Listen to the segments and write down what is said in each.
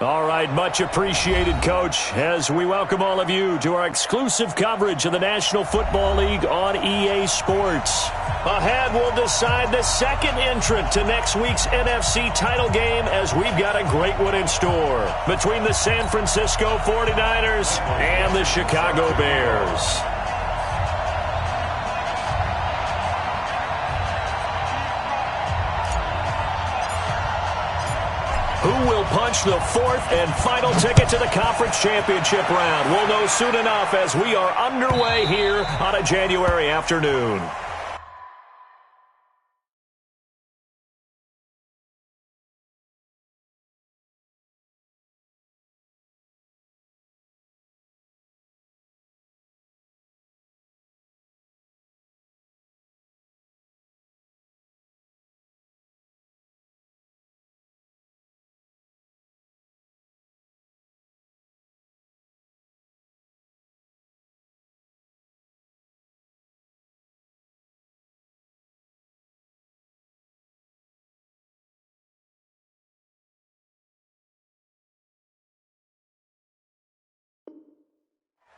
All right, much appreciated, Coach, as we welcome all of you to our exclusive coverage of the National Football League on EA Sports. Ahead, we'll decide the second entrant to next week's NFC title game as we've got a great one in store between the San Francisco 49ers and the Chicago Bears. Who will punch the fourth and final ticket to the conference championship round? We'll know soon enough as we are underway here on a January afternoon.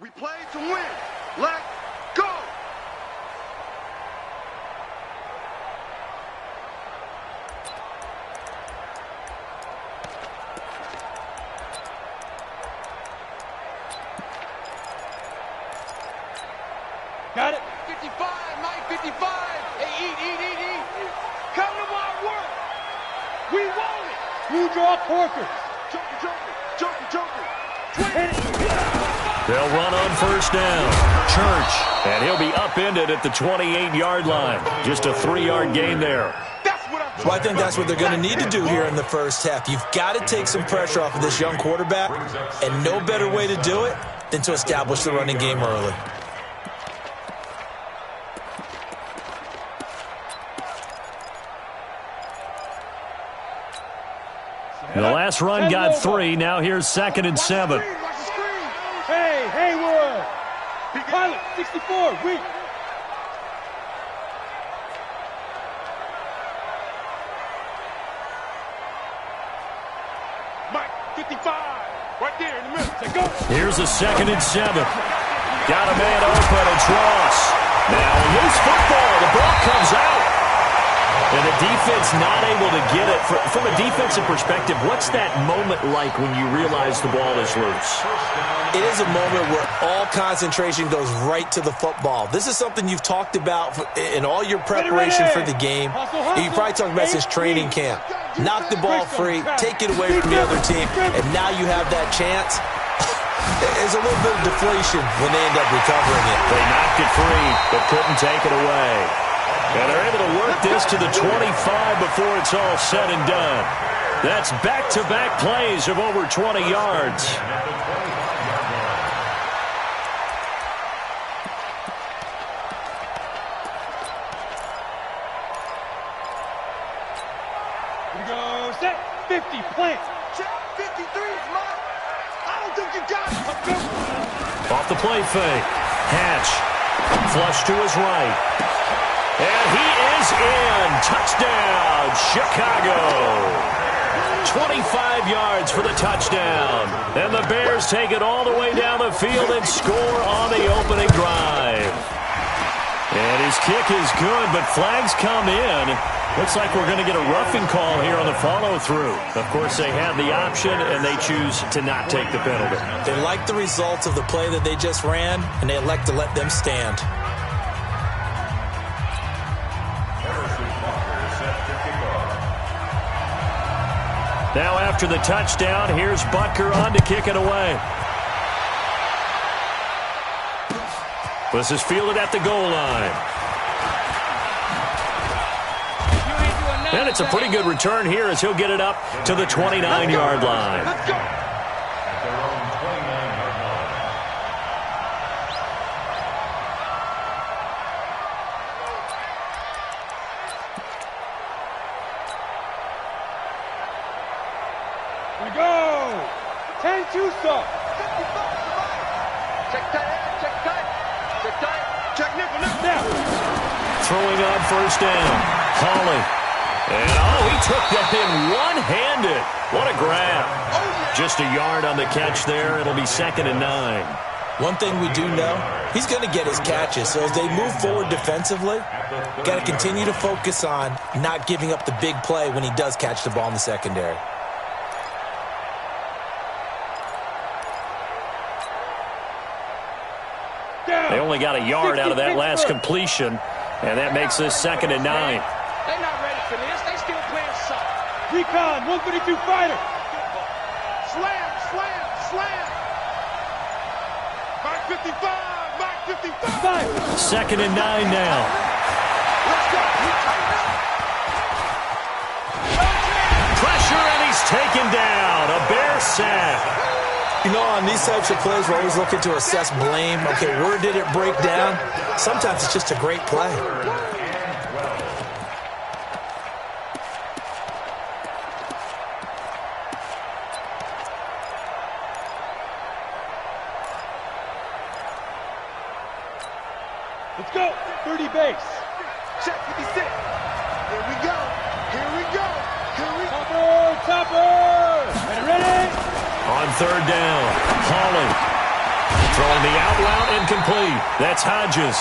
We play to win. Let's go! Got it. 55, Mike, 55. Hey, eat. Come to my work. We want it. Blue draw Corkers. Joker. They'll run on first down. Church. And he'll be upended at the 28-yard line. Just a 3-yard gain there. Well, I think that's what they're going to need to do here in the first half. You've got to take some pressure off of this young quarterback, and no better way to do it than to establish the running game early. The last run got 3. Now here's 2nd and 7. Hey, Haywood. Pilot, 64, weak. Mike, 55. Right there in the middle. Say go. Here's a 2nd and 7. Got a man open. It's Ross. Now loose football. The ball comes out. And the defense not able to get it. From a defensive perspective, what's that moment like when you realize the ball is loose? It is a moment where all concentration goes right to the football. This is something you've talked about in all your preparation for the game. You probably talked about since training camp. Knock the ball free, take it away from the other team, and now you have that chance. There's a little bit of deflation when they end up recovering it. They knocked it free, but couldn't take it away. And they're able to work this to the 25 before it's all said and done. That's back-to-back plays of over 20 yards. Here we go, set, 50, plant. Check 53 is mine. I don't think you got it. Off the play fake. Hatch. Flush to his right. And he is in. Touchdown, Chicago. 25 yards for the touchdown. And the Bears take it all the way down the field and score on the opening drive. And his kick is good, but flags come in. Looks like we're going to get a roughing call here on the follow-through. Of course, they had the option, and they choose to not take the penalty. They like the results of the play that they just ran, and they elect to let them stand. Now after the touchdown, here's Butker on to kick it away. This is fielded at the goal line. And it's a pretty good return here as he'll get it up to the 29-yard line. Let's go. Here we go. 10-2 stop. Check tight. Check nickel. Now. Throwing on first down. Hawley. And, he took that in one-handed. What a grab. Oh, yeah. Just a yard on the catch there. It'll be 2nd and 9. One thing we do know, he's going to get his catches. So as they move forward defensively, got to continue to focus on not giving up the big play when he does catch the ball in the secondary. They only got a yard out of that last completion, and that makes this 2nd and 9. They're not ready for this. They still playing soft. Recon, 132 fighter. Slam, slam, slam. Mark 55, Mark 55. 2nd and 9 now. Let's go. Pressure, and he's taken down. A Bear sack. You know, on these types of plays, we're always looking to assess blame. Okay, where did it break down? Sometimes it's just a great play. Let's go. 30 base. Check 56. Here we go. Here we go. Here we go. Topper. Ready? On 3rd down, Hawley throwing the out route incomplete. That's Hodges.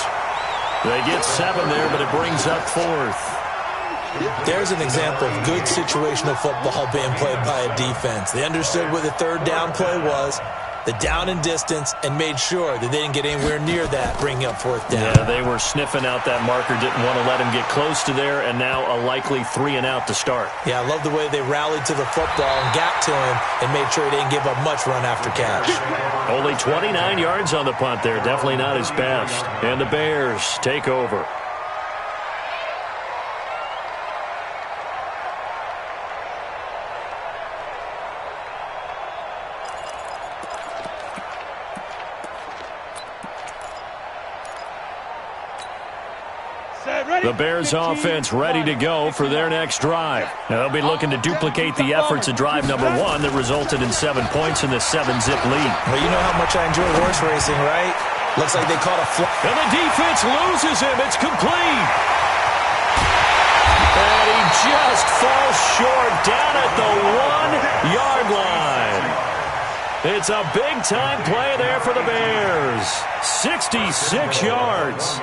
They get 7 there, but it brings up 4th. There's an example of good situational football being played by a defense. They understood where the 3rd down play was, the down and distance, and made sure that they didn't get anywhere near that, bringing up 4th down. Yeah, they were sniffing out that marker, didn't want to let him get close to there, and now a likely 3 and out to start. Yeah, I love the way they rallied to the football and got to him and made sure he didn't give up much run after catch. Only 29 yards on the punt there. Definitely not his best. And the Bears take over. The Bears offense ready to go for their next drive. Now, they'll be looking to duplicate the efforts of drive number 1 that resulted in 7 points in the 7-zip lead. Well, you know how much I enjoy horse racing, right? Looks like they caught a fly. And the defense loses him. It's complete. And he just falls short down at the 1-yard line. It's a big-time play there for the Bears. 66 yards.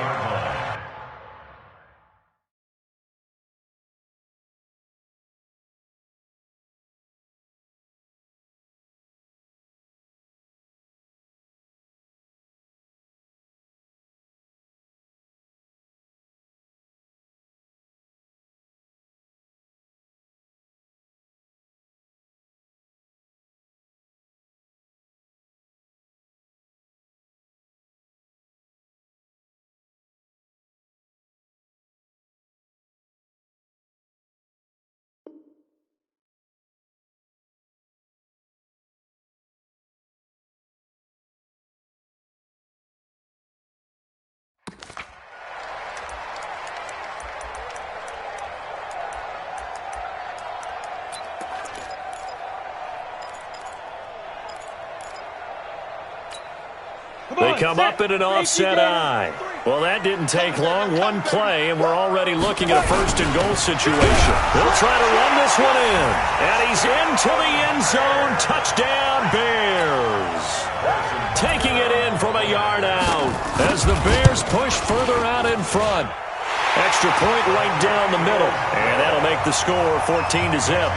They come up in an offset eye. Well, that didn't take long. One play, and we're already looking at a 1st and goal situation. They'll try to run this one in. And he's into the end zone. Touchdown, Bears. Taking it in from a yard out as the Bears push further out in front. Extra point right down the middle. And that'll make the score 14-0.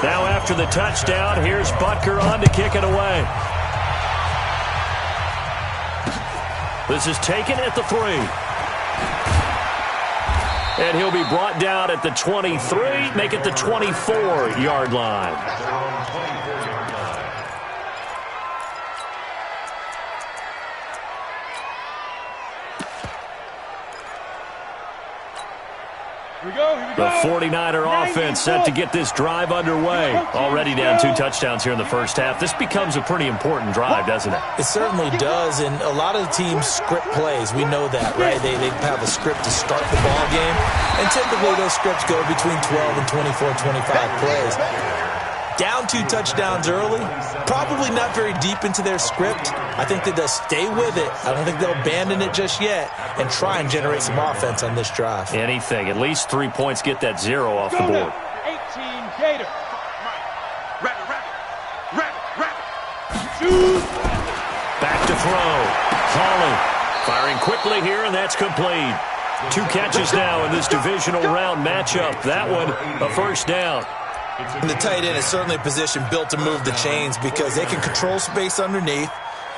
Now after the touchdown, here's Butker on to kick it away. This is taken at the 3. And he'll be brought down at the 23, make it the 24-yard line. The 49er offense set to get this drive underway. Already down 2 touchdowns here in the first half. This becomes a pretty important drive, doesn't it? It certainly does, and a lot of the teams script plays. We know that, right? They have a script to start the ball game, and typically those scripts go between 12 and 24, 25 plays. down 2 touchdowns early, probably not very deep into their script. I think that they'll stay with it. I don't think they'll abandon it just yet and try and generate some offense on this drive. Anything. At least 3 points, get that 0 off the board. 18 Gator. Shoot. Back to throw. Holly firing quickly here, and that's complete. 2 catches now in this divisional round matchup. That one, a first down. And the tight end is certainly a position built to move the chains because they can control space underneath.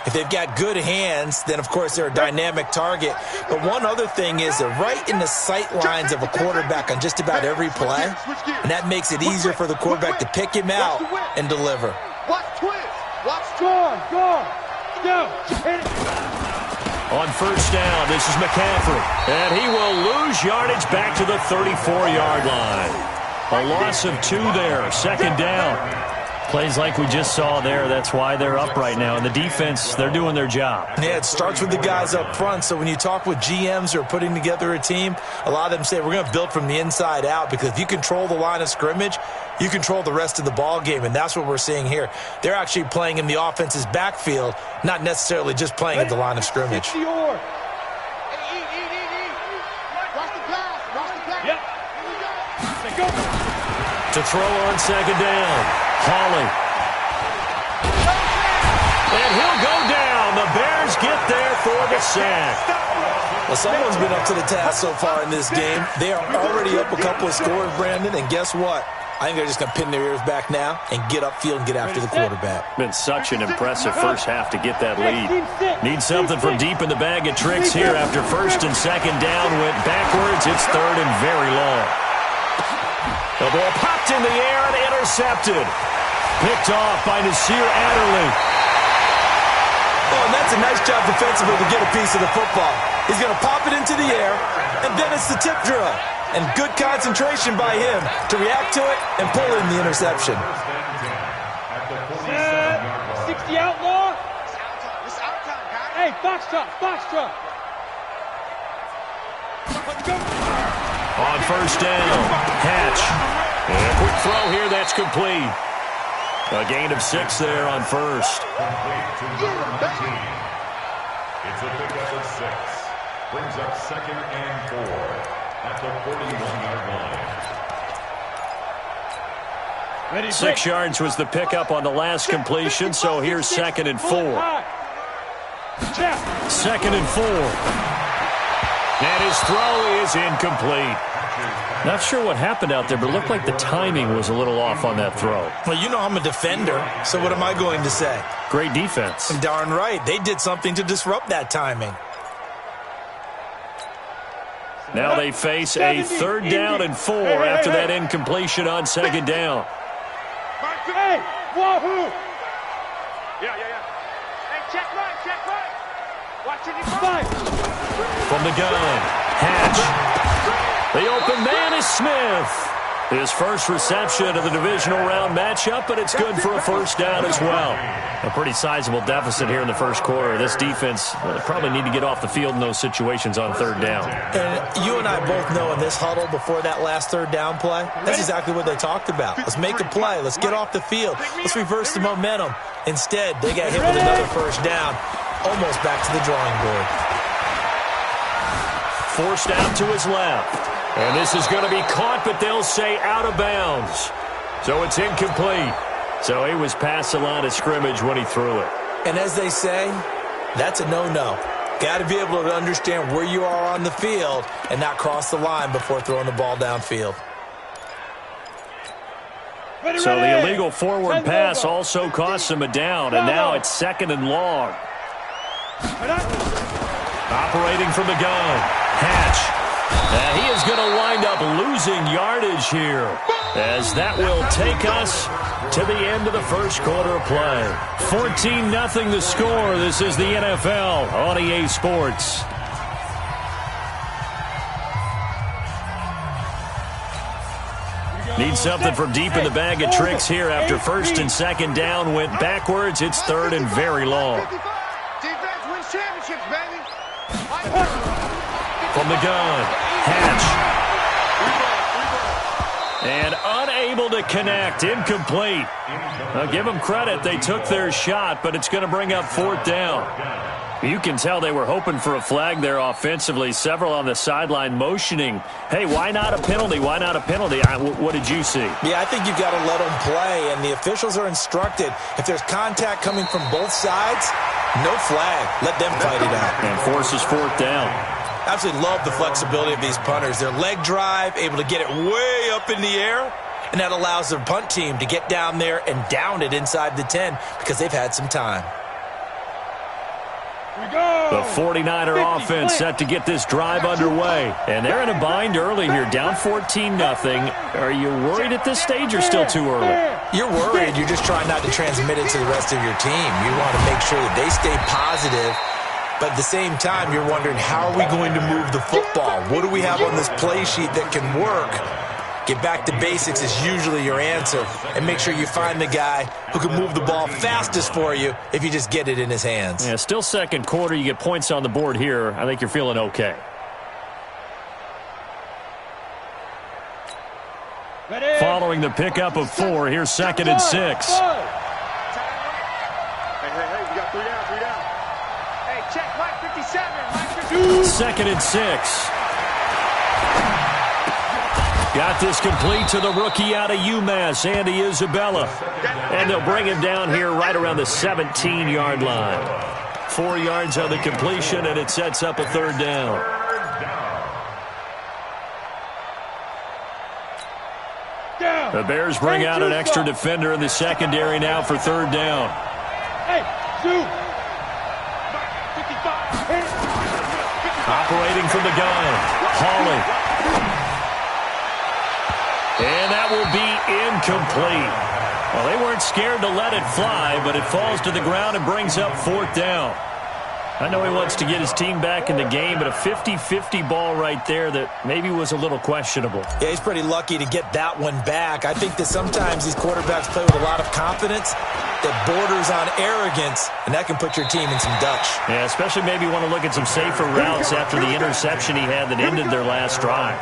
If they've got good hands, then, of course, they're a dynamic target. But one other thing is they're right in the sight lines of a quarterback on just about every play, and that makes it easier for the quarterback to pick him out and deliver. Watch twist. Watch Go. Hit it. On first down, this is McCaffrey. And he will lose yardage back to the 34-yard line. A loss of 2 there, second down. Plays like we just saw there. That's why they're up right now. And the defense, they're doing their job. Yeah, it starts with the guys up front. So when you talk with GMs who are putting together a team, a lot of them say we're going to build from the inside out because if you control the line of scrimmage, you control the rest of the ball game, and that's what we're seeing here. They're actually playing in the offense's backfield, not necessarily just playing at the line of scrimmage. Watch the pass. Yep. Go. To throw on second down. Holly. And he'll go down. The Bears get there for the sack. Well, someone's been up to the task so far in this game. They are already up a couple of scores, Brandon, and guess what? I think they're just going to pin their ears back now and get upfield and get after the quarterback. Been such an impressive first half to get that lead. Need something from deep in the bag of tricks here after first and second down. Went backwards. It's third and very long. The ball popped in the air and intercepted. Picked off by Nasir Adderley. Oh, and that's a nice job defensively to get a piece of the football. He's going to pop it into the air, and then it's the tip drill. And good concentration by him to react to it and pull in the interception. 60 outlaw. Hey, Foxtrot. Let's go. On first down, Hatch. And a quick throw here, that's complete. A gain of 6 there on first. It's a pickup of 6. Brings up second and 4 at the 41-yard line. 6 yards was the pickup on the last completion, so here's second and 4. Second and 4. And his throw is incomplete. Not sure what happened out there, but it looked like the timing was a little off on that throw. Well, you know I'm a defender, so what am I going to say? Great defense. Darn right. They did something to disrupt that timing. Now they face a third down and 4 after that incompletion on second down. Hey, wahoo! Yeah. Hey, check right. Watch it. From the gun, Hatch. The open man is Smith. His first reception of the divisional round matchup, but it's good for a first down as well. A pretty sizable deficit here in the first quarter. This defense probably need to get off the field in those situations on third down. And you and I both know in this huddle before that last third down play, that's exactly what they talked about. Let's make a play. Let's get off the field. Let's reverse the momentum. Instead, they got hit with another first down, almost back to the drawing board. Forced out to his left. And this is going to be caught, but they'll say out of bounds. So it's incomplete. So he was past the line of scrimmage when he threw it. And as they say, that's a no-no. Got to be able to understand where you are on the field and not cross the line before throwing the ball downfield. So the illegal forward pass also cost him a down, and now it's second and long. Operating from the gun, Hatch. And he is going to wind up losing yardage here, as that will take us to the end of the first quarter of play. 14-0 the score. This is the NFL on EA Sports. Need something from deep in the bag of tricks here after first and second down went backwards. It's third and very long. Defense wins championships, baby. From the gun, Hatch. And unable to connect. Incomplete. I'll give them credit. They took their shot, but it's going to bring up fourth down. You can tell they were hoping for a flag there offensively. Several on the sideline motioning, hey, why not a penalty? Why not a penalty? What did you see? Yeah, I think you've got to let them play, and the officials are instructed. If there's contact coming from both sides, no flag. Let them fight it out. And forces fourth down. Absolutely love the flexibility of these punters. Their leg drive, able to get it way up in the air, and that allows their punt team to get down there and down it inside the 10 because they've had some time. The 49er offense set to get this drive underway. And they're in a bind early here, down 14-0. Are you worried at this stage or still too early? You're worried. You're just trying not to transmit it to the rest of your team. You want to make sure that they stay positive. But at the same time, you're wondering, how are we going to move the football? What do we have on this play sheet that can work? Get back to basics is usually your answer. And make sure you find the guy who can move the ball fastest for you if you just get it in his hands. Yeah, still second quarter. You get points on the board here. I think you're feeling okay. Following the pickup of 4, here's 2nd and 6. Hey, we got 3 down. Hey, check Mike 57. Mike 57. 2nd and 6. Got this complete to the rookie out of UMass, Andy Isabella. And they'll bring him down here right around the 17-yard line. 4 yards on the completion, and it sets up a third down. The Bears bring out an extra defender in the secondary now for third down. Hey, shoot. Operating from the gun, Hawley. And that will be incomplete. Well, they weren't scared to let it fly, but it falls to the ground and brings up fourth down. I know he wants to get his team back in the game, but a 50-50 ball right there that maybe was a little questionable. Yeah, he's pretty lucky to get that one back. I think that sometimes these quarterbacks play with a lot of confidence that borders on arrogance, and that can put your team in some dutch. Yeah, especially maybe want to look at some safer routes after the interception he had that ended their last drive.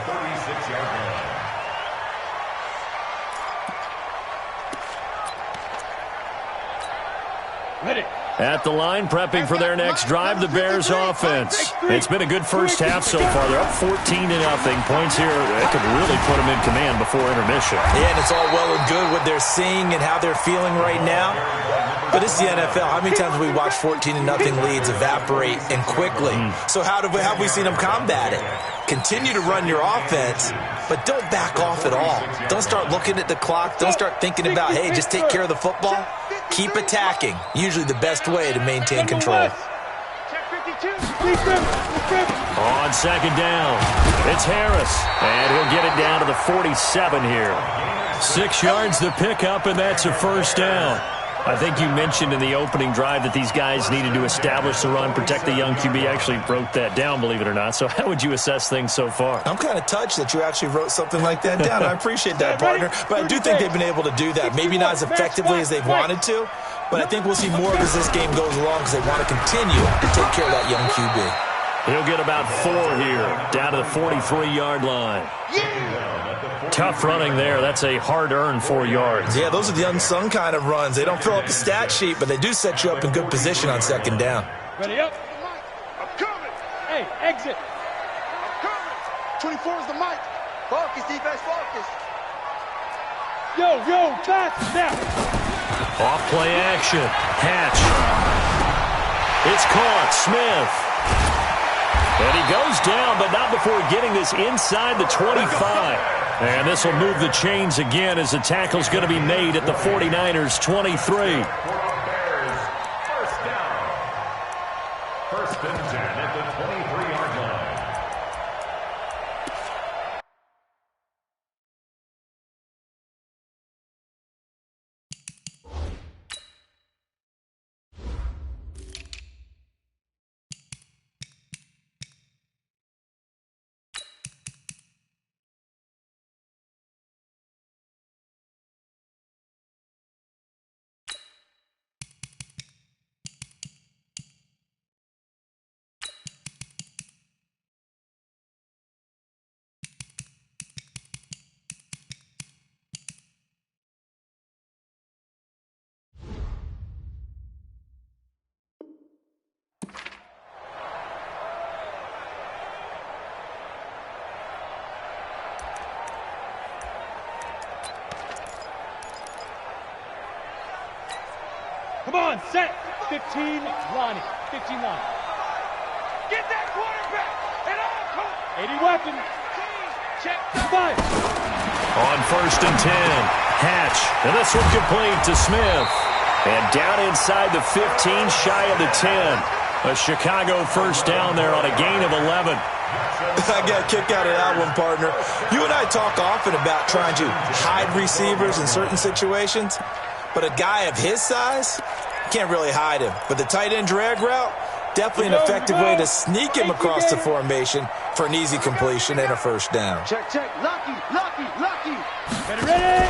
At the line, prepping for their next drive, the Bears offense. It's been a good first half so far. They're up 14-0. Points here, that could really put them in command before intermission. Yeah, and it's all well and good what they're seeing and how they're feeling right now. But it's the NFL. How many times have we watched 14-0 leads evaporate and quickly? So how have we seen them combat it? Continue to run your offense, but don't back off at all. Don't start looking at the clock. Don't start thinking about, hey, just take care of the football. Keep attacking. Usually the best way to maintain control. On second down, it's Harris, and he'll get it down to the 47 here. 6 yards the pickup, and that's a first down. I think you mentioned in the opening drive that these guys needed to establish the run, protect the young QB. Actually wrote that down, believe it or not. So how would you assess things so far? I'm kind of touched that you actually wrote something like that down. I appreciate that, partner. But I do think they've been able to do that. Maybe not as effectively as they've wanted to, but I think we'll see more as this game goes along because they want to continue to take care of that young QB. He'll get about 4 here, down to the 43-yard line. Tough running there. That's a hard-earned 4 yards. Yeah, those are the unsung kind of runs. They don't fill up the stat sheet, but they do set you up in good position on second down. Ready up. I'm coming. Hey, exit. I'm coming. 24 is the mic. Focus, defense, focus. Yo, fast now. Off play action. Hatch. It's caught. Smith. And he goes down, but not before getting this inside the 25. And this will move the chains again as the tackle's going to be made at the 49ers' 23. Come on, set. 15, Lonnie. 15, Lonnie. Get that quarterback. And all come. 80 weapon. Check. Fire. On 1st and 10, Hatch. And this one complete to Smith. And down inside the 15, shy of the 10. A Chicago first down there on a gain of 11. I got a kick out of that one, partner. You and I talk often about trying to hide receivers in certain situations, but a guy of his size, can't really hide him. But the tight end drag route, definitely an effective way to sneak him across the formation for an easy completion and a first down. Check, check. Lucky, lucky, lucky. Ready?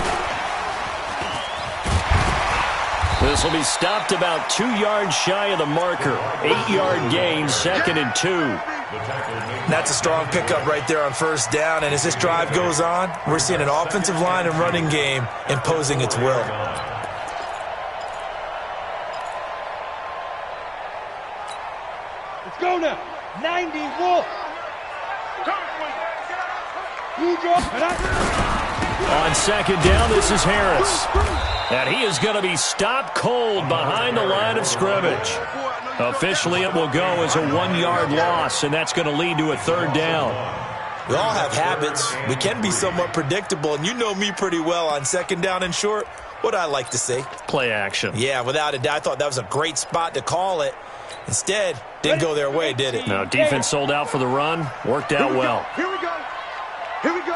This will be stopped about 2 yards shy of the marker. 8-yard gain, 2nd and 2. That's a strong pickup right there on first down, and as this drive goes on, we're seeing an offensive line and running game imposing its will. Let's go now. 90 Wolf. You draw. On 2nd down, this is Harris. And he is going to be stopped cold behind the line of scrimmage. Officially, it will go as a 1-yard loss, and that's going to lead to a 3rd down. We all have habits. We can be somewhat predictable, and you know me pretty well on 2nd down and short. What I like to say? Play action. Yeah, without a doubt. I thought that was a great spot to call it. Instead, didn't go their way, did it? Now, defense sold out for the run. Worked out well. Here we go. Here we go.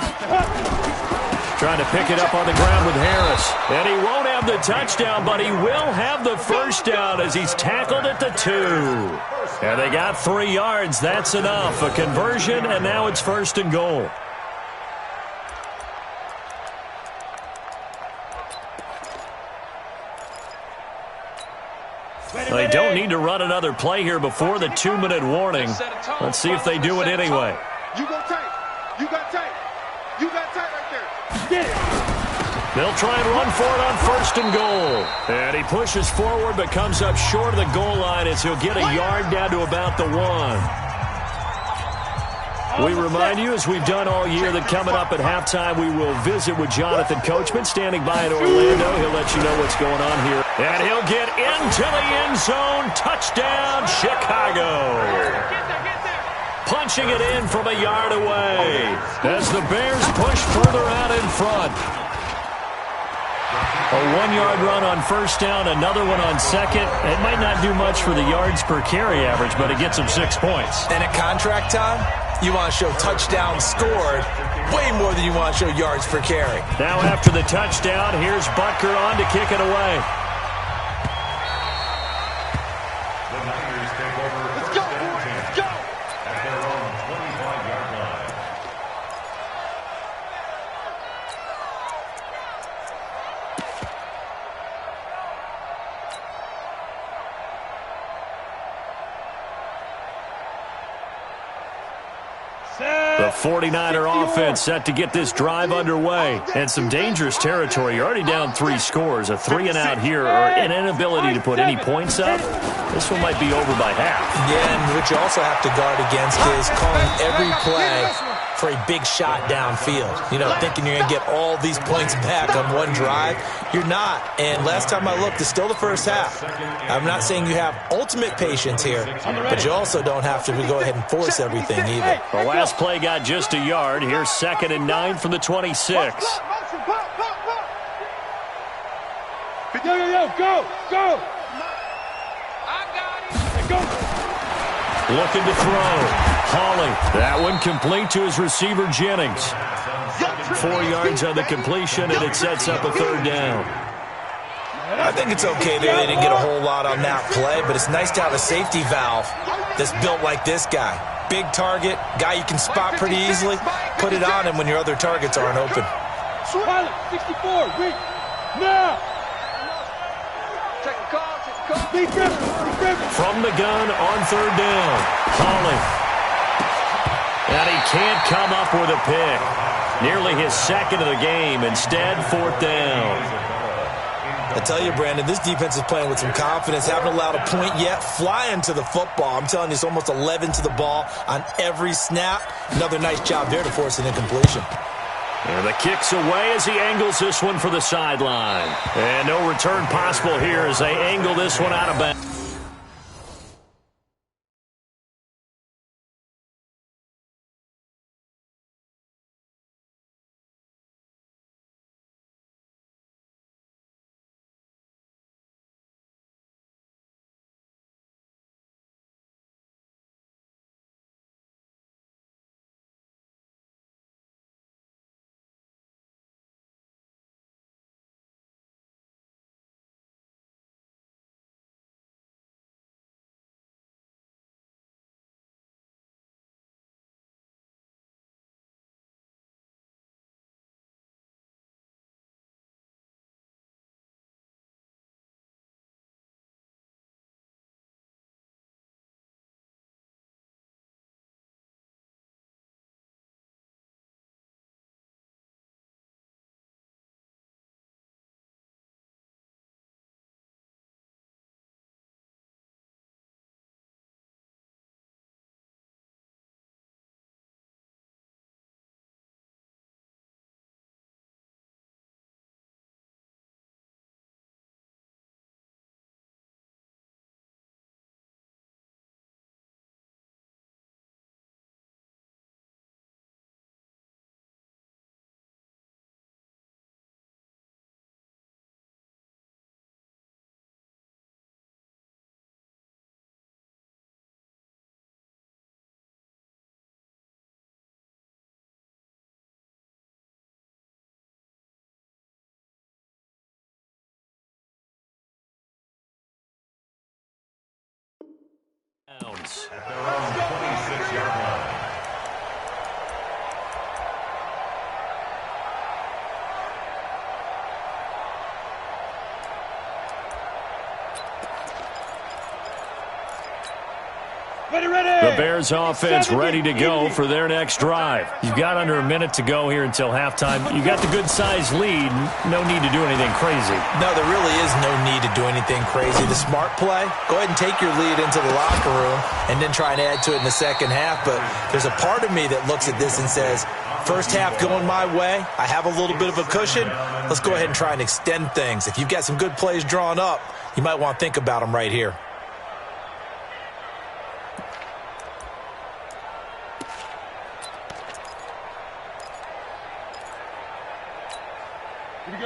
Trying to pick it up on the ground with Harris. And he won't have the touchdown, but he will have the first down as he's tackled at the 2. And they got 3 yards. That's enough. A conversion, and now it's 1st and goal. They don't need to run another play here before the 2-minute warning. Let's see if they do it anyway. You go tight. You got tight. You got tight right there. Get it. They'll try and run for it on 1st and goal. And he pushes forward but comes up short of the goal line as he'll get a yard down to about the 1. We remind you, as we've done all year, that coming up at halftime, we will visit with Jonathan Coachman standing by in Orlando. He'll let you know what's going on here. And he'll get into the end zone. Touchdown, Chicago. Punching it in from a yard away as the Bears push further out in front. A 1-yard run on 1st down, another one on 2nd. It might not do much for the yards per carry average, but it gets them 6 points. And at contract time, you want to show touchdowns scored way more than you want to show yards per carry. Now after the touchdown, here's Butker on to kick it away. The Niners take over. Let's go, boys. Let's go. At their own 25-yard line. The 49er offense set to get this drive underway. And some dangerous territory. You're already down 3 scores. A 3-and-out here, or an inability to put any points up. This one might be over by half. Yeah, and what you also have to guard against is calling every play for a big shot downfield. You know, thinking you're going to get all these points back on one drive. You're not. And last time I looked, it's still the first half. I'm not saying you have ultimate patience here, but you also don't have to go ahead and force everything either. The last play got just a yard. Here's 2nd and 9 from the 26. Yo, yo, yo, go, go. I got it. Go. Looking to throw. Hawley. That one complete to his receiver, Jennings. 4 yards on the completion, and it sets up a 3rd down. I think it's okay there. They didn't get a whole lot on that play, but it's nice to have a safety valve that's built like this guy. Big target, guy you can spot pretty easily. Put it on him when your other targets aren't open. Pilot, 64, weak. Now. Check the call, check the call. Big Griffin. From the gun on 3rd down. Hawley. And he can't come up with a pick. Nearly his 2nd of the game. Instead, 4th down. I tell you, Brandon, this defense is playing with some confidence. Haven't allowed a point yet. Flying to the football. I'm telling you, it's almost 11 to the ball on every snap. Another nice job there to force an incompletion. And the kick's away as he angles this one for the sideline. And no return possible here as they angle this one out of bounds. At their own 26-yard line. The Bears offense ready to go for their next drive. You've got under a minute to go here until halftime. You got the good-sized lead. No need to do anything crazy. No, there really is no need to do anything crazy. The smart play, go ahead and take your lead into the locker room and then try and add to it in the second half. But there's a part of me that looks at this and says, first half going my way, I have a little bit of a cushion. Let's go ahead and try and extend things. If you've got some good plays drawn up, you might want to think about them right here.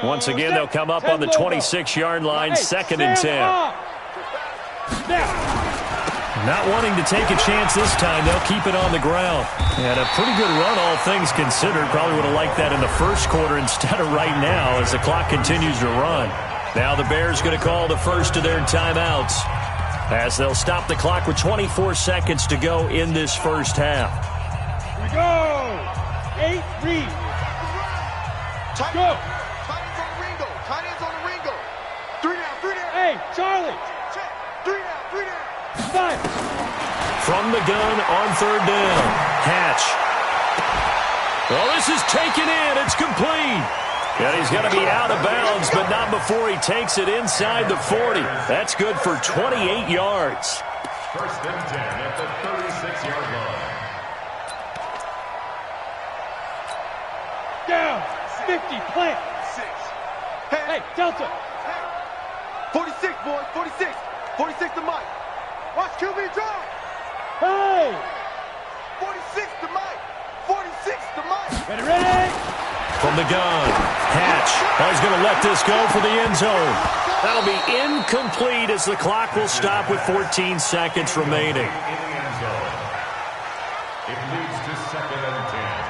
Once again, they'll come up on the 26-yard line, 2nd and 10. Not wanting to take a chance this time, they'll keep it on the ground. And a pretty good run, all things considered. Probably would have liked that in the first quarter instead of right now as the clock continues to run. Now the Bears going to call the first of their timeouts as they'll stop the clock with 24 seconds to go in this first half. Here we go. 8, read. Go. Tight ends on the Ringo. 3 down, 3 down. Hey, Charlie. Check. 3 down, 3 down. 5. From the gun on 3rd down. Hatch. Well, this is taken in. It's complete. And he's going to be out of bounds, but not before he takes it inside the 40. That's good for 28 yards. 1st and 10 at the 36-yard line. Down. 50, plant. 6. Hey, Delta. Hey. 46, boys. 46. 46 to Mike. Watch QB drive. Hey. 46 to Mike. 46 to Mike. Ready. From the gun, Hatch. Oh, he's going to let this go for the end zone. That'll be incomplete as the clock will stop with 14 seconds remaining. In the end zone. It leads to 2nd and 10.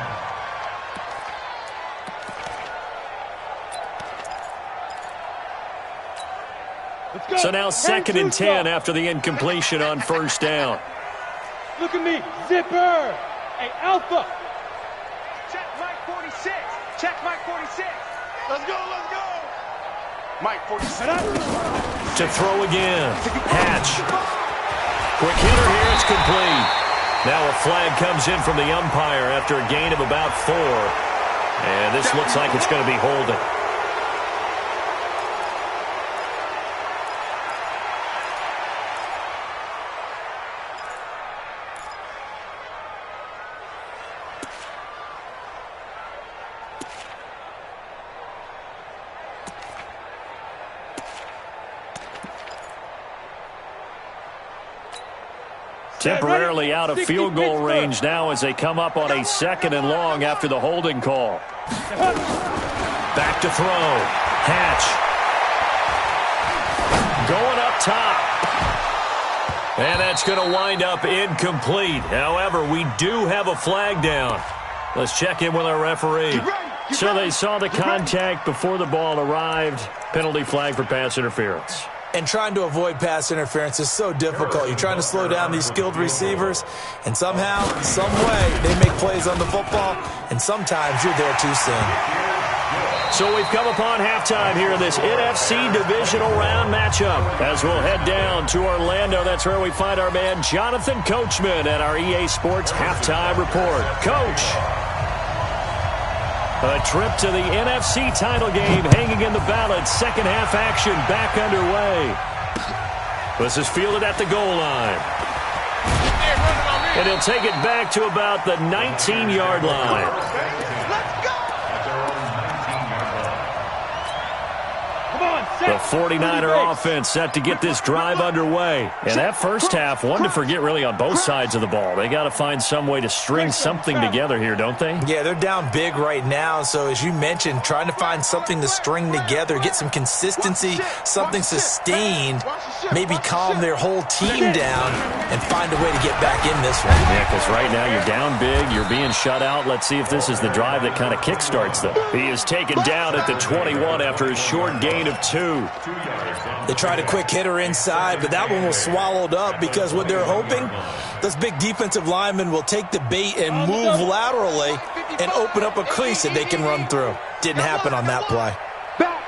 Let's go. So now 2nd and 10 after the incompletion on 1st down. Look at me. Zipper. Hey, Alpha. Check Mike 46. Check Mike 46. Let's go, let's go. Mike 46. To throw again. Hatch. Quick hitter here. It's complete. Now a flag comes in from the umpire after a gain of about 4. And this looks like it's going to be holding. Temporarily out of field goal range now as they come up on a 2nd and long after the holding call. Back to throw. Hatch. Going up top. And that's going to wind up incomplete. However, we do have a flag down. Let's check in with our referee. So they saw the contact before the ball arrived. Penalty flag for pass interference. And trying to avoid pass interference is so difficult. You're trying to slow down these skilled receivers, and somehow, some way, they make plays on the football, and sometimes you're there too soon. So we've come upon halftime here in this NFC Divisional Round matchup. As we'll head down to Orlando, that's where we find our man Jonathan Coachman at our EA Sports Halftime Report. Coach, a trip to the NFC title game hanging in the balance. Second half action back underway. This is fielded at the goal line. And he'll take it back to about the 19-yard line. The 49er offense set to get this drive underway. And that first half, one to forget really on both sides of the ball. They got to find some way to string something together here, don't they? Yeah, they're down big right now. So as you mentioned, trying to find something to string together, get some consistency, something sustained, maybe calm their whole team down and find a way to get back in this one. Yeah, because right now you're down big, you're being shut out. Let's see if this is the drive that kind of kickstarts them. He is taken down at the 21 after a short gain of 2. They tried a quick hitter inside, but that one was swallowed up because what they're hoping, those big defensive linemen will take the bait and move laterally and open up a crease that they can run through. Didn't happen on that play. Back.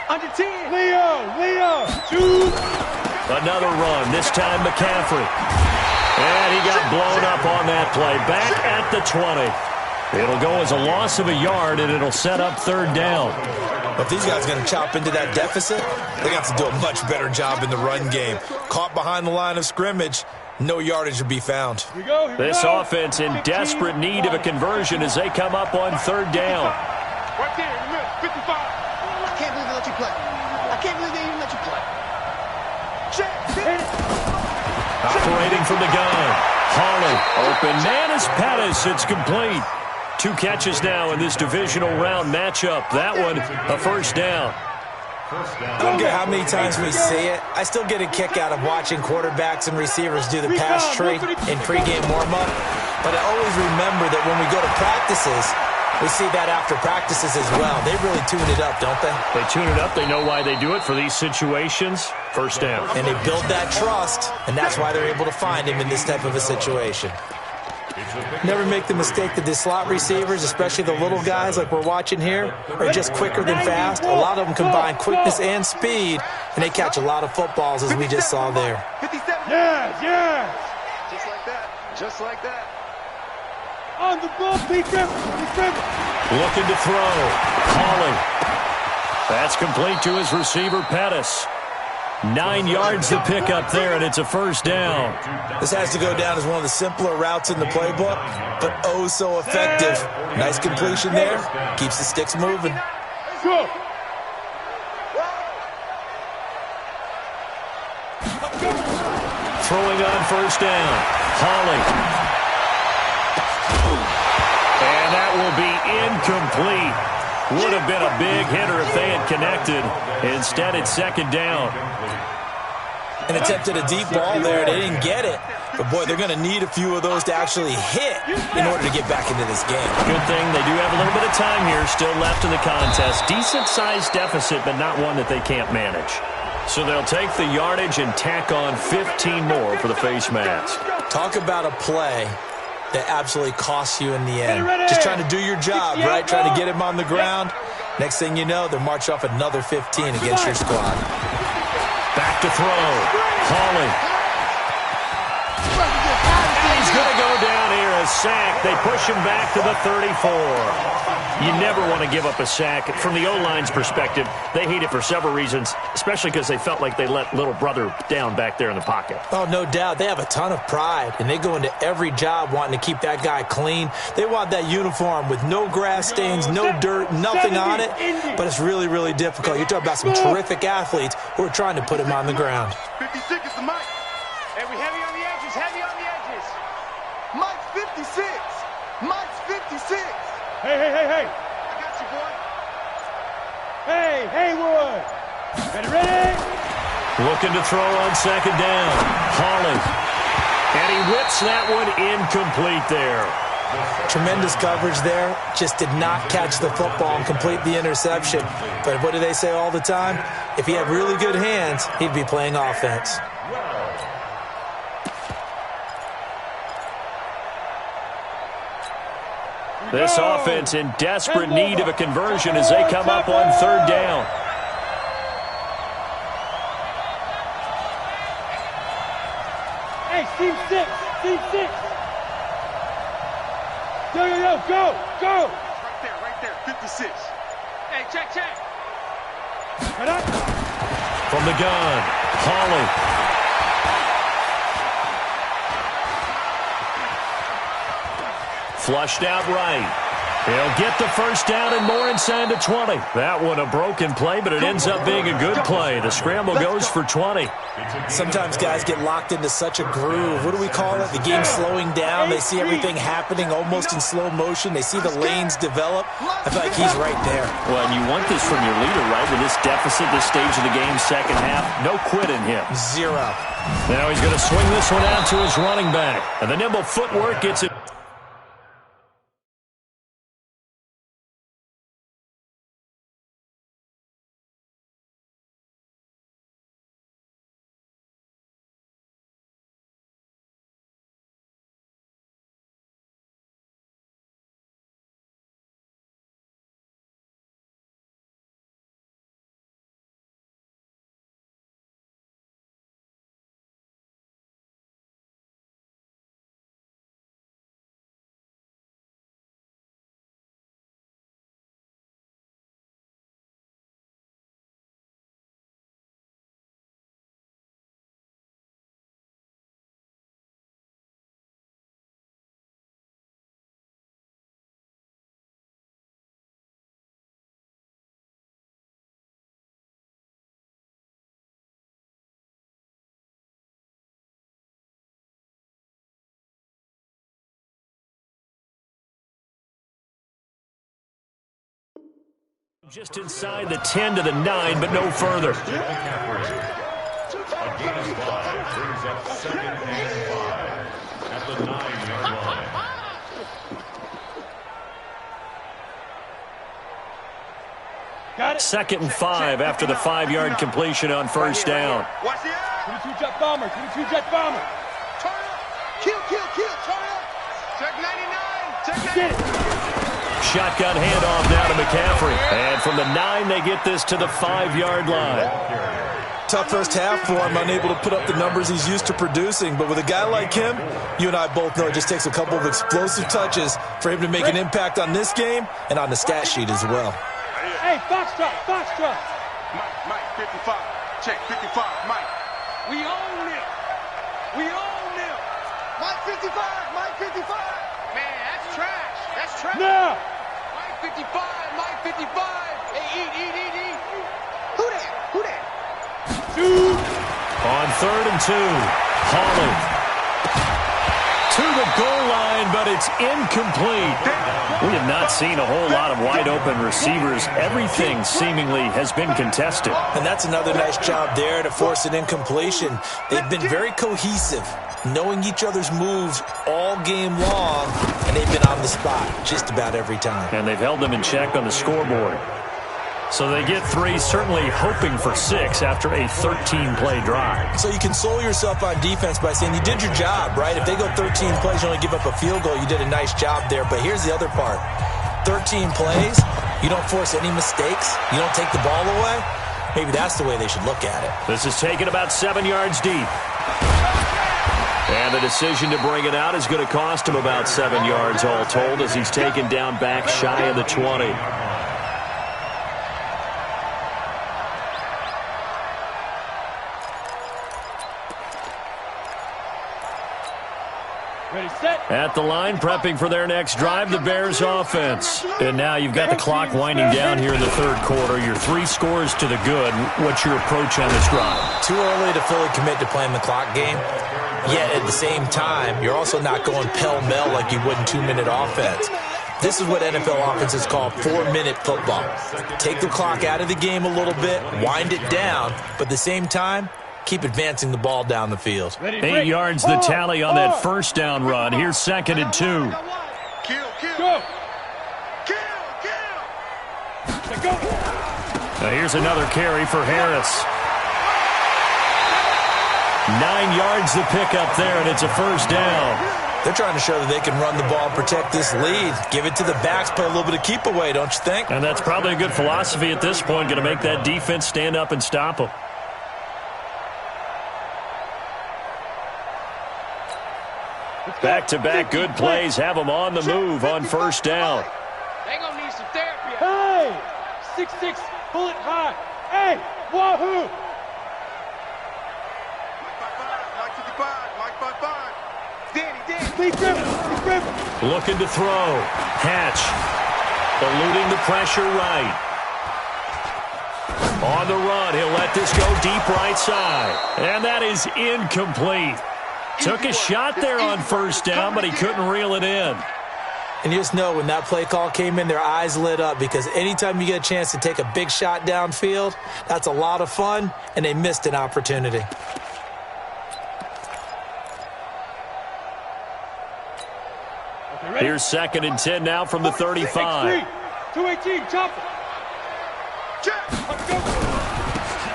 Under 10. Leo. 2. Another run, this time McCaffrey. And he got blown up on that play. Back at the 20. It'll go as a loss of a yard, and it'll set up 3rd down. If these guys are going to chop into that deficit, they're going to have to do a much better job in the run game. Caught behind the line of scrimmage, no yardage will be found. This offense in desperate need of a conversion as they come up on 3rd down. Right there, in the middle, 55. I can't believe they let you play. I can't believe they even let you play. Operating from the gun. Hawley, open man is Pettis. It's complete. 2 catches now in this divisional round matchup. That one, a 1st down. I don't care how many times we see it. I still get a kick out of watching quarterbacks and receivers do the pass tree in pregame warm-up. But I always remember that when we go to practices, we see that after practices as well. They really tune it up, don't they? They tune it up. They know why they do it for these situations. 1st down. And they build that trust, and that's why they're able to find him in this type of a situation. Never make the mistake that the slot receivers, especially the little guys like we're watching here, are just quicker than fast. A lot of them combine quickness and speed, and they catch a lot of footballs, as we just saw there. Yeah. Just like that. On the ball, be careful. Looking to throw. Hawley. That's complete to his receiver, Pettis. 9 yards to pick up there, and it's a 1st down. This has to go down as one of the simpler routes in the playbook, but oh so effective. Nice completion there. Keeps the sticks moving. Go. Throwing on 1st down. Hawley. And that will be incomplete. Would have been a big hitter if they had connected. Instead, it's 2nd down. And attempted a deep ball there. They didn't get it. But, boy, they're going to need a few of those to actually hit in order to get back into this game. Good thing they do have a little bit of time here still left in the contest. Decent-sized deficit, but not one that they can't manage. So they'll take the yardage and tack on 15 more for the face mask. Talk about a play that absolutely costs you in the end. Just trying to do your job, right? Trying to get him on the ground. Next thing you know, they'll march off another 15 against your squad. Back to throw. Hawley. And he's going to go down here, a sack. They push him back to the 34. You never want to give up a sack. From the O-line's perspective, they hate it for several reasons, especially because they felt like they let little brother down back there in the pocket. Oh, no doubt. They have a ton of pride, and they go into every job wanting to keep that guy clean. They want that uniform with no grass stains, no dirt, nothing on it, but it's really, really difficult. You're talking about some terrific athletes who are trying to put him on the ground. 56 is the mic. And we heavy on the Hey, hey, hey, hey. I got you, boy. Hey, Haywood. Ready? Looking to throw on second down. Holland. And he whips that one incomplete there. Tremendous coverage there. Just did not catch the football and complete the interception. But what do they say all the time? If he had really good hands, he'd be playing offense. This offense in desperate need of a conversion as they come up on third down. Hey, team 6. Team 6. Yo, go. Right there, 56. Hey, check. Head up. From the gun, Holland. Flushed out right. He'll get the first down and more inside the 20. That one a broken play, but it ends up being a good play. The scramble goes for 20. Sometimes guys get locked into such a groove. What do we call it? The game's slowing down. They see everything happening almost in slow motion. They see the lanes develop. I feel like he's right there. Well, and you want this from your leader, right? With this deficit, this stage of the game, second half, no quit in him. Zero. Now he's going to swing this one out to his running back. And the nimble footwork gets it. Just inside the 10 to the 9, but no further. A gain of 5 brings up second and 5 at the 9-yard line. Got it. Second and 5 after the 5-yard completion on first down. Watch the eye. 22 jet bomber. Turn up. Kill. Turn up. Check 99. Check 99. Get it. Shotgun handoff now to McCaffrey. And from the 9, they get this to the 5-yard line. Tough first half for him, unable to put up the numbers he's used to producing. But with a guy like him, you and I both know it just takes a couple of explosive touches for him to make an impact on this game and on the stat sheet as well. Hey, Foxtrot. Mike, 55. Check 55, Mike. We own them. Mike 55. Man, that's trash. Now. Mike 55. Hey, eat. Who that? Shoot. On 3rd and 2, Holland to the goal line, but it's incomplete. We have not seen a whole lot of wide-open receivers. Everything seemingly has been contested. And that's another nice job there to force an incompletion. They've been very cohesive, knowing each other's moves all game long, and they've been on the spot just about every time. And they've held them in check on the scoreboard. So they get 3, certainly hoping for 6 after a 13-play drive. So you console yourself on defense by saying you did your job, right? If they go 13 plays, you only give up a field goal, you did a nice job there. But here's the other part. 13 plays, you don't force any mistakes, you don't take the ball away. Maybe that's the way they should look at it. This is taken about 7 yards deep. And the decision to bring it out is going to cost him about 7 yards all told as he's taken down back shy of the 20. Ready, set. At the line, prepping for their next drive, the Bears offense. And now you've got the clock winding down here in the third quarter. Your 3 scores to the good. What's your approach on this drive? Too early to fully commit to playing the clock game. Yet at the same time, you're also not going pell-mell like you would in 2-minute offense. This is what NFL offenses call 4-minute football. Take the clock out of the game a little bit, wind it down, but at the same time, keep advancing the ball down the field. 8 yards the tally on that first down run. Here's 2nd and 2. Go. Now here's another carry for Harris. 9 yards the pickup there, and it's a first down. They're trying to show that they can run the ball and protect this lead. Give it to the backs, play a little bit of keep away, don't you think? And that's probably a good philosophy at this point, going to make that defense stand up and stop them. Back-to-back good plays have them on the move on first down. They gonna need some therapy. Hey! 6'6", pull it high. Hey! Wahoo! He's driven. Looking to throw. Hatch. Eluding the pressure right. On the run, he'll let this go deep right side. And that is incomplete. Took a shot there on first down, but he couldn't reel it in. And you just know when that play call came in, their eyes lit up because anytime you get a chance to take a big shot downfield, that's a lot of fun, and they missed an opportunity. Here's 2nd and 10 now from the 35. 218, chop it.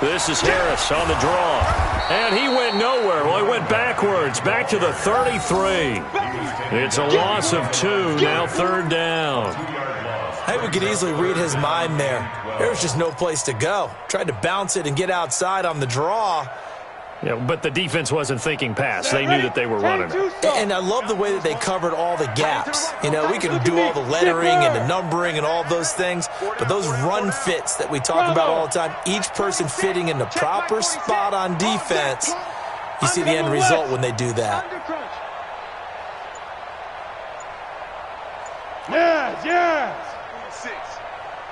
This is Harris on the draw. And he went nowhere. Well, he went backwards, back to the 33. It's a loss of 2, now 3rd down. I think we could easily read his mind there. There was just no place to go. Tried to bounce it and get outside on the draw. Yeah, but the defense wasn't thinking pass. They knew that they were running it. And I love the way that they covered all the gaps. You know, we can do all the lettering and the numbering and all those things, but those run fits that we talk about all the time, each person fitting in the proper spot on defense, you see the end result when they do that. Yes.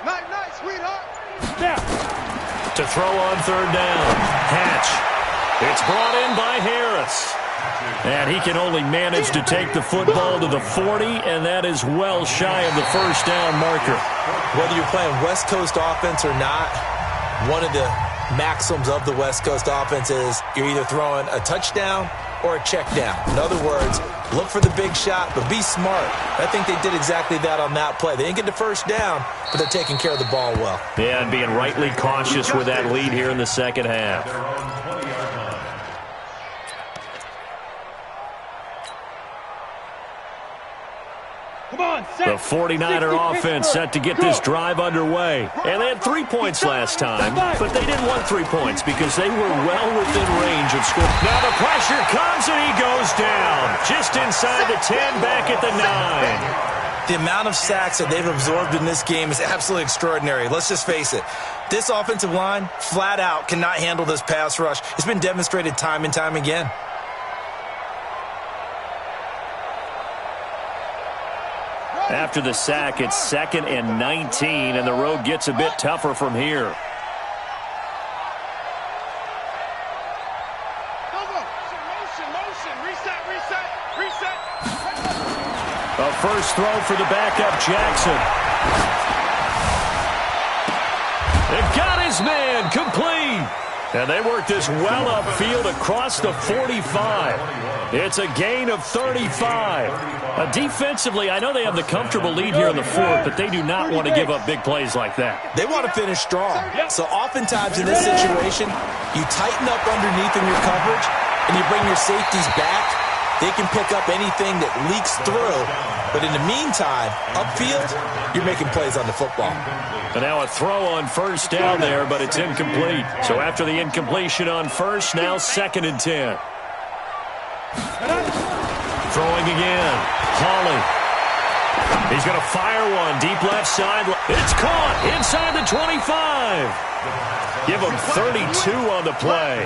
Nice, sweetheart. Now. To throw on 3rd down. Hatch. It's brought in by Harris. And he can only manage to take the football to the 40, and that is well shy of the first down marker. Whether you're playing West Coast offense or not, one of the maxims of the West Coast offense is you're either throwing a touchdown or a check down. In other words, look for the big shot, but be smart. I think they did exactly that on that play. They didn't get the first down, but they're taking care of the ball well. Yeah, and being rightly cautious with that lead here in the second half. The 49er offense set to get this drive underway. And they had 3 points last time, but they didn't want 3 points because they were well within range of score. Now the pressure comes and he goes down. Just inside the 10, back at the 9. The amount of sacks that they've absorbed in this game is absolutely extraordinary. Let's just face it. This offensive line, flat out, cannot handle this pass rush. It's been demonstrated time and time again. After the sack, it's 2nd and 19, and the road gets a bit tougher from here. Motion. Reset. A first throw for the backup, Jackson. It got his man, complete. And they work this well upfield across the 45. It's a gain of 35. Defensively, I know they have the comfortable lead here in the 4th, but they do not want to give up big plays like that. They want to finish strong. So oftentimes in this situation, you tighten up underneath in your coverage, and you bring your safeties back. They can pick up anything that leaks through. But in the meantime, upfield, you're making plays on the football. And now a throw on first down there, but it's incomplete. So after the incompletion on first, now 2nd and 10. Throwing again. Hawley. He's going to fire one deep left side. It's caught inside the 25. Give him 32 on the play.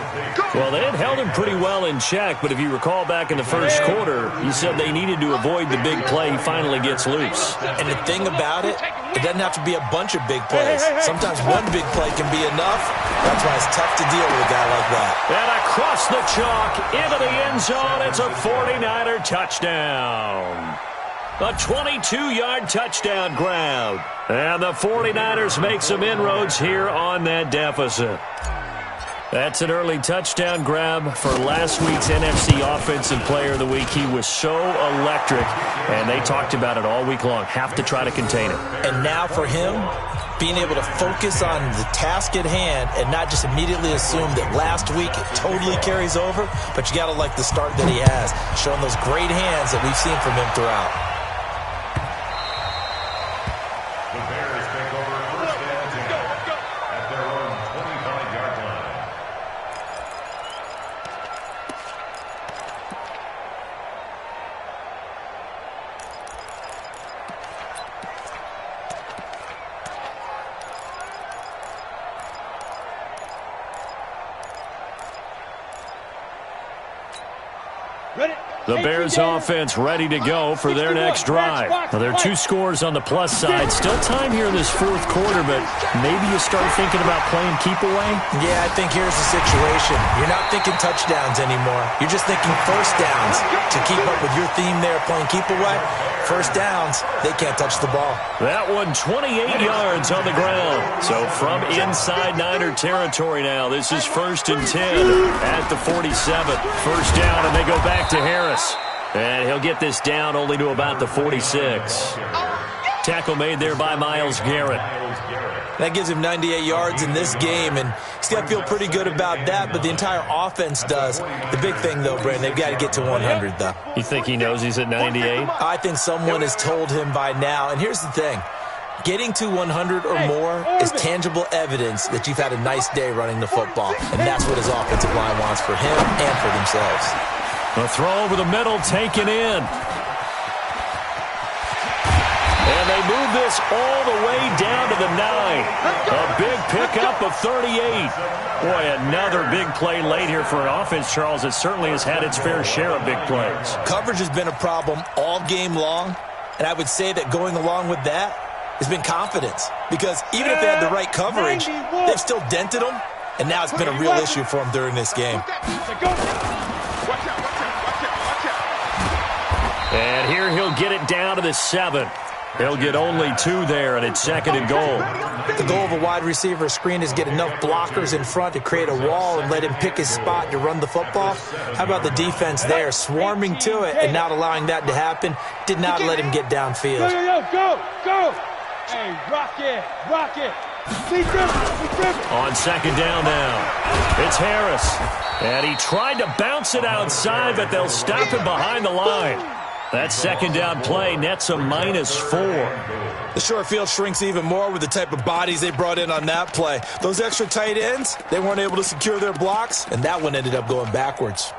Well, they had held him pretty well in check, but if you recall back in the first quarter, you said they needed to avoid the big play. He finally gets loose. And the thing about it, it doesn't have to be a bunch of big plays. Sometimes one big play can be enough. That's why it's tough to deal with a guy like that. And across the chalk, into the end zone, it's a 49er touchdown. A 22-yard touchdown grab. And the 49ers make some inroads here on that deficit. That's an early touchdown grab for last week's NFC Offensive Player of the Week. He was so electric, and they talked about it all week long. Have to try to contain it. And now for him, being able to focus on the task at hand and not just immediately assume that last week it totally carries over, but you got to like the start that he has, showing those great hands that we've seen from him throughout. The Bears take over first and 10 at their own 25-yard line. The Bears offense ready to go for their next drive. Now, there are 2 scores on the plus side. Still time here in this fourth quarter, but maybe you start thinking about playing keep away? Yeah, I think here's the situation. You're not thinking touchdowns anymore. You're just thinking first downs. To keep up with your theme there, playing keep away, first downs, they can't touch the ball. That one 28 yards on the ground. So from inside Niner territory now, this is 1st and 10 at the 47. First down, and they go back to Harris. And he'll get this down only to about the 46. Tackle made there by Myles Garrett. That gives him 98 yards in this game, and he's got to feel pretty good about that, but the entire offense does. The big thing, though, Brandon, they've got to get to 100, though. You think he knows he's at 98? I think someone has told him by now, and here's the thing. Getting to 100 or more is tangible evidence that you've had a nice day running the football, and that's what his offensive line wants for him and for themselves. A throw over the middle, taken in. And they move this all the way down to the 9. A big pickup of 38. Boy, another big play late here for an offense, Charles, that certainly has had its fair share of big plays. Coverage has been a problem all game long, and I would say that going along with that has been confidence. Because even if they had the right coverage, they've still dented them, and now it's been a real issue for them during this game. And here he'll get it down to the 7. He'll get only 2 there, and it's 2nd and goal. The goal of a wide receiver screen is get enough blockers in front to create a wall and let him pick his spot to run the football. How about the defense there, swarming to it and not allowing that to happen? Did not let him get downfield. Go! Hey, rock it! On 2nd down now, it's Harris. And he tried to bounce it outside, but they'll stop him behind the line. That 2nd down play nets a -4. The short field shrinks even more with the type of bodies they brought in on that play. Those extra tight ends, they weren't able to secure their blocks, and that one ended up going backwards.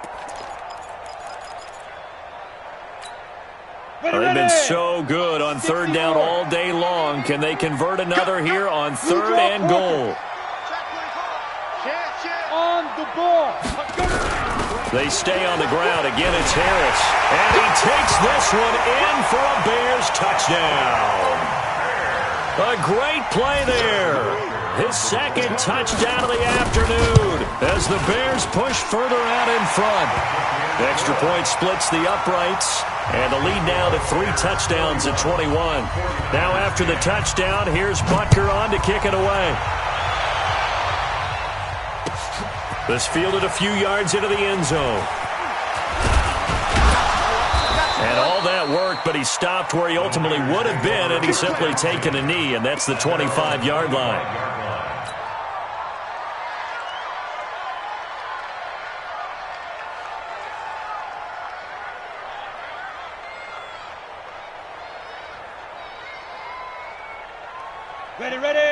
They've been so good on 3rd down all day long. Can they convert another here on 3rd and goal? On the ball. They stay on the ground. Again, it's Harris. And he takes this one in for a Bears touchdown. A great play there. His 2nd touchdown of the afternoon as the Bears push further out in front. Extra point splits the uprights. And the lead now to 3 touchdowns at 21. Now after the touchdown, here's Butker on to kick it away. This fielded a few yards into the end zone. And all that worked, but he stopped where he ultimately would have been, and he's simply taken a knee, and that's the 25-yard line.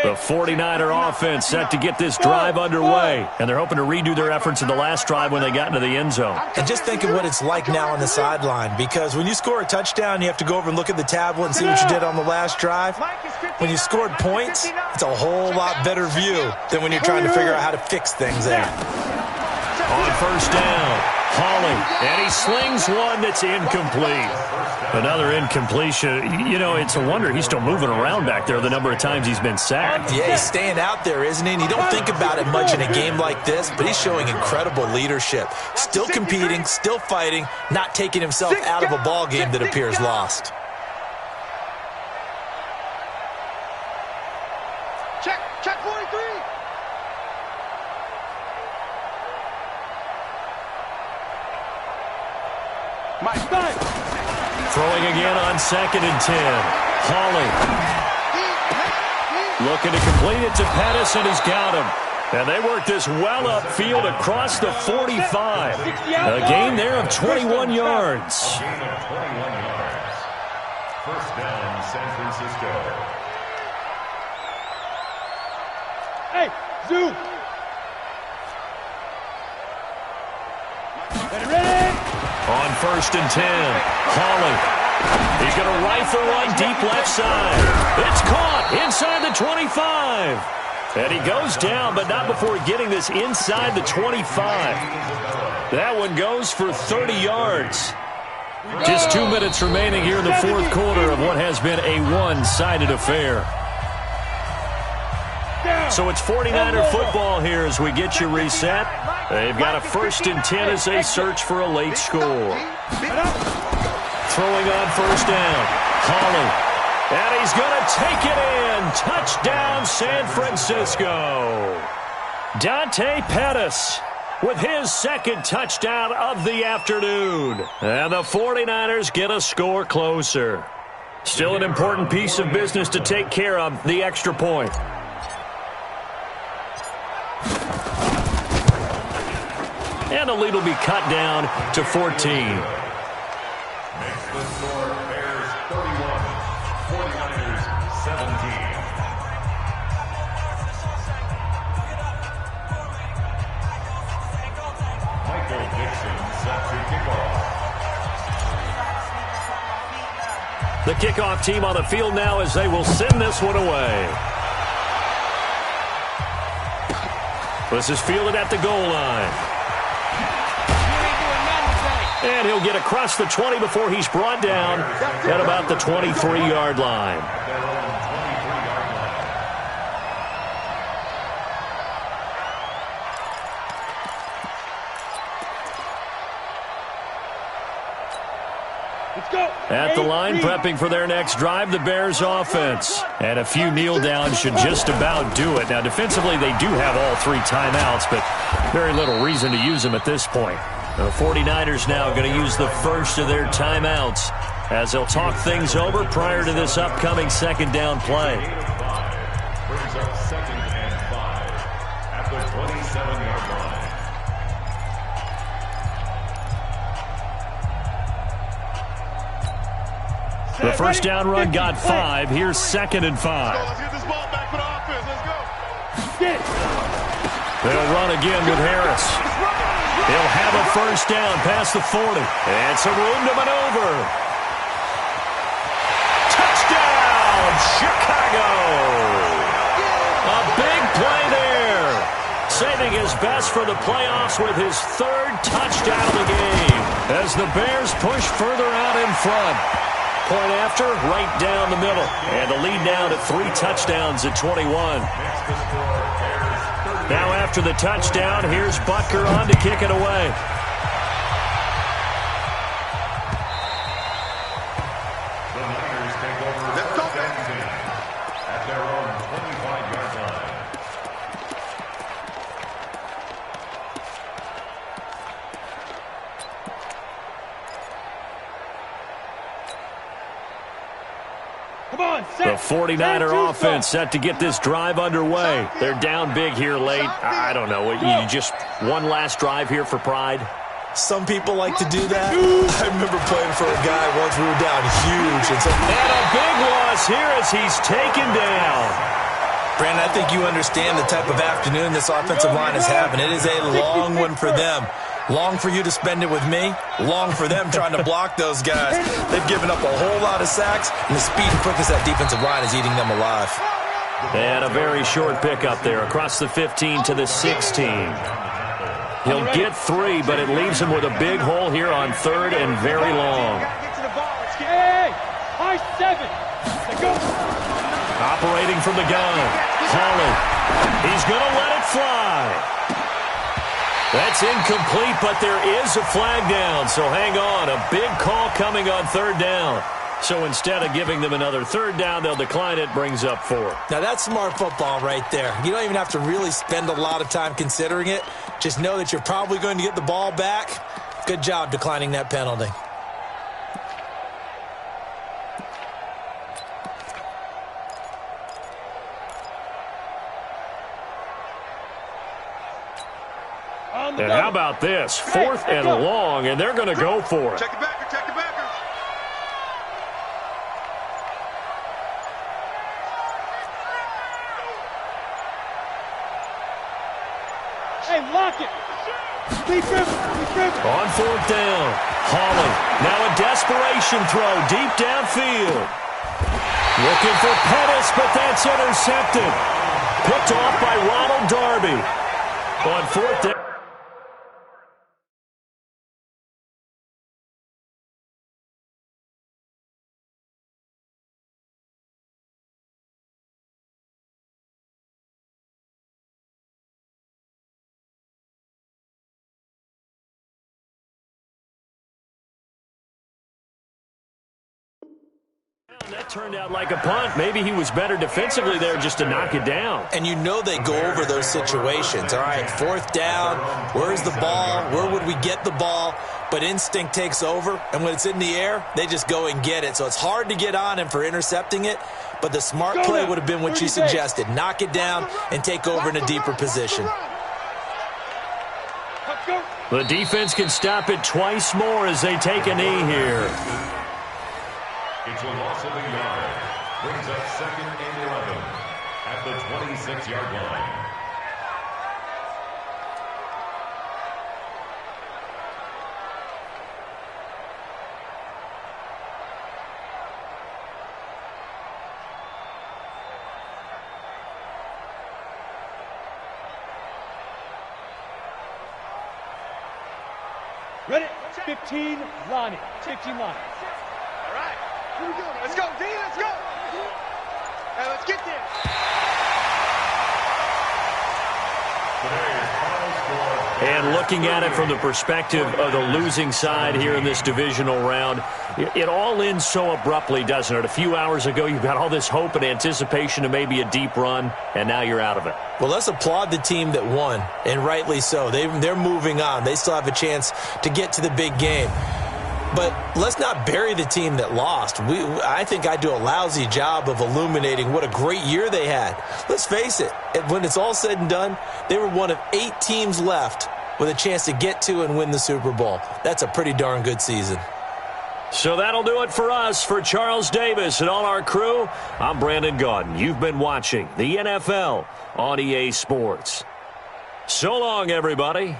The 49er offense set to get this drive underway, and they're hoping to redo their efforts in the last drive when they got into the end zone. And just think of what it's like now on the sideline, because when you score a touchdown, you have to go over and look at the tablet and see what you did on the last drive. When you scored points, it's a whole lot better view than when you're trying to figure out how to fix things there. On 1st down, Hawley, and he slings one that's incomplete. Another incompletion. You know, it's a wonder he's still moving around back there the number of times he's been sacked. Yeah, he's staying out there, isn't he? And you don't think about it much in a game like this, but he's showing incredible leadership. Still competing, still fighting, not taking himself out of a ball game that appears lost. Check 43. Mike, back. Throwing again on 2nd and 10. Hawley. Looking to complete it to Pettis, and he's got him. And they work this well upfield across the 45. A gain there of 21 yards. A gain of 21 yards. First down, San Francisco. Hey, Zoo. Ready? On 1st and 10, Hawley. He's going to rifle one deep left side. It's caught inside the 25. And he goes down, but not before getting this inside the 25. That one goes for 30 yards. Just 2 minutes remaining here in the fourth quarter of what has been a one-sided affair. So it's 49er football here as we get you reset. They've got a 1st and 10 as they search for a late score. Throwing on 1st down. Hawley. And he's going to take it in. Touchdown, San Francisco. Dante Pettis with his 2nd touchdown of the afternoon. And the 49ers get a score closer. Still an important piece of business to take care of, the extra point. And the lead will be cut down to 14. Makes the score Bears 31, 49ers 17. Michael Dixon set to kickoff. The kickoff team on the field now as they will send this one away. This is fielded at the goal line. And he'll get across the 20 before he's brought down at about the 23-yard line. At the line, prepping for their next drive, the Bears offense. And a few kneel downs should just about do it. Now, defensively, they do have all 3 timeouts, but very little reason to use them at this point. The 49ers now going to use the first of their timeouts as they'll talk things over prior to this upcoming 2nd down play. Brings up 2nd and 5 at the 27-yard line. The first down run got 5. Here's 2nd and 5. Let's get this ball back for the offense. Let's go. They'll run again with Harris. He'll have a first down past the 40. And some room to maneuver. Touchdown, Chicago! A big play there. Saving his best for the playoffs with his 3rd touchdown of the game as the Bears push further out in front. Point after, right down the middle. And the lead now to 3 touchdowns at 21. Now after the touchdown, here's Butker on to kick it away. The Niners take over first and 10 at their own 25-yard line. Come on, The 49er offense set to get this drive underway. They're down big here late. I don't know. You just one last drive here for pride? Some people like to do that. I remember playing for a guy once we were down huge. And a big loss here as he's taken down. Brandon, I think you understand the type of afternoon this offensive line is having. It is a long one for them. Long for you to spend it with me. Long for them trying to block those guys. They've given up a whole lot of sacks, and the speed and quickness of that defensive line is eating them alive. And a very short pickup there across the 15 to the 16. He'll get 3, but it leaves him with a big hole here on 3rd and very long. Hey, high 7. Let's go. Operating from the gun, Hawley. He's going to let it fly. That's incomplete, but there is a flag down, so hang on. A big call coming on 3rd down. So instead of giving them another third down, they'll decline it, brings up 4. Now, that's smart football right there. You don't even have to really spend a lot of time considering it. Just know that you're probably going to get the ball back. Good job declining that penalty. And how about this? 4th and long, and they're going to go for it. Check the backer, check the backer. Hey, lock it. Be careful. On 4th down, Holland. Now a desperation throw deep downfield. Looking for Pettis, but that's intercepted. Picked off by Ronald Darby. On 4th down. That turned out like a punt. Maybe he was better defensively there just to knock it down. And you know they go over those situations. All right, 4th down, where's the ball? Where would we get the ball? But instinct takes over, and when it's in the air, they just go and get it. So it's hard to get on him for intercepting it, but the smart play would have been what you suggested. Knock it down and take over in a deeper position. The defense can stop it twice more as they take a knee here. It's a loss of a yard. Brings up 2nd and 11 at the 26-yard line. Ready? 15 line. 15 line. All right. Here we go. Let's go, D. Let's go. Hey, let's get there. And looking at it from the perspective of the losing side here in this divisional round, it all ends so abruptly, doesn't it? A few hours ago, you've got all this hope and anticipation of maybe a deep run, and now you're out of it. Well, let's applaud the team that won, and rightly so. They're moving on. They still have a chance to get to the big game. But let's not bury the team that lost. I think I do a lousy job of illuminating what a great year they had. Let's face it, when it's all said and done, they were one of 8 teams left with a chance to get to and win the Super Bowl. That's a pretty darn good season. So that'll do it for us. For Charles Davis and all our crew, I'm Brandon Gaudin. You've been watching the NFL on EA Sports. So long, everybody.